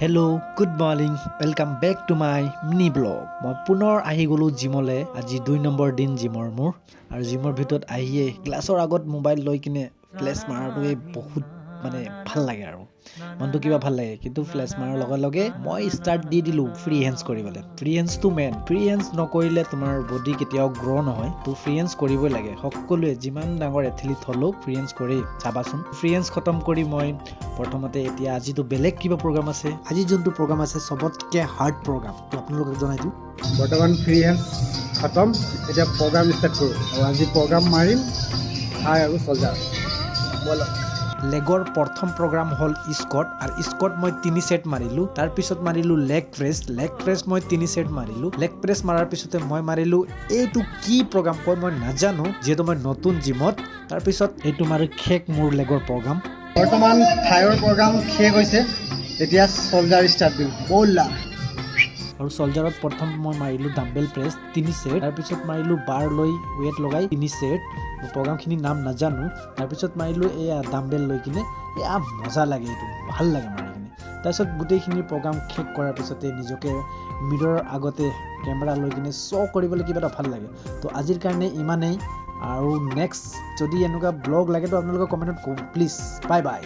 Hello' good morning welcome back to my mini blog. মই পুনৰ আহি গ'লোঁ জিমলৈ। আজি 2 নম্বৰ দিন জিমৰ মোৰ। আৰু জিমৰ ভিতৰত আহিয়ে গ্লাছৰ আগত মোবাইল লৈ কিনে ফ্লেছ মাৰাটোৱে বহুত ভাল লাগে আৰু মনটো কিবা ভাল লাগে। কিন্তু ফ্লেছ মাৰাৰ লগে লগে মই ষ্টাৰ্ট দি দিলোঁ ফ্ৰী হেণ্ডছ কৰিবলৈ। ফ্ৰী হেণ্ডছটো মেইন। ফ্ৰী হেণ্ডছ নকৰিলে তোমাৰ বডি কেতিয়াও গ্ৰ' নহয়। তো ফ্ৰী হেণ্ডছ কৰিবই লাগে। সকলোৱে যিমান ডাঙৰ এথলিট হ'লেও ফ্ৰী হেণ্ডছ কৰি চাবাচোন। ফ্ৰী হেণ্ডছ খতম কৰি মই প্ৰথমতে এতিয়া আজিতো বেলেগ কিবা প্ৰগ্ৰাম আছে। আজি যোনটো প্ৰগ্ৰাম আছে চবতকৈ হাৰ্ড প্ৰগ্ৰাম, তো আপোনালোকক জনাই দিওঁ। বৰ্তমান ফ্ৰী হেণ্ডছ খতম, এতিয়া প্ৰগ্ৰাম ষ্টাৰ্ট কৰোঁ। আৰু আজি প্ৰগ্ৰাম মাৰিম থাই আৰু চলজাৰ। লেগৰ প্ৰথম প্ৰগ্ৰাম হ'ল স্কট, আৰু স্কট মই 3 ছেট মাৰিলোঁ। তাৰপিছত মাৰিলোঁ লেগ প্ৰেছ। লেগ প্ৰেছ মই 3 ছেট মাৰিলোঁ। লেগ প্ৰেছ মাৰাৰ পিছতে মই মাৰিলোঁ এইটো কি প্ৰগ্ৰাম কয় মই নাজানো, যিহেতু মই নতুন জিমত। তাৰপিছত এইটো মাৰি শেষ মোৰ লেগৰ প্ৰগ্ৰাম। বৰ্তমান থাইৰ প্ৰগ্ৰাম শেষ হৈছে, এতিয়া চলজাৰ ষ্টাৰ্ট দিম। ব'লা। আৰু চলজাৰত প্ৰথম মই মাৰিলোঁ ডাম্বেল প্ৰেছ 3 ছেট। তাৰপিছত মাৰিলোঁ বাৰ লৈ ৱেট লগাই 3 ছেট। প্ৰগ্ৰামখিনিৰ নাম নাজানো। তাৰপিছত মাৰিলোঁ এয়া ডাম্বেল লৈ কিনে। এয়া মজা লাগে, এইটো ভাল লাগে মাৰি কিনে। তাৰপিছত গোটেইখিনি প্ৰগ্ৰাম শেষ কৰাৰ পিছতে নিজকে মিৰৰৰ আগতে কেমেৰা লৈ কিনে শ্ব' কৰিবলৈ কিবা এটা ভাল লাগে। তো আজিৰ কাৰণে ইমানেই। আৰু নেক্সট যদি এনেকুৱা ব্লগ লাগে তো আপোনালোকে কমেণ্টত ক'ব প্লিজ। Bye bye.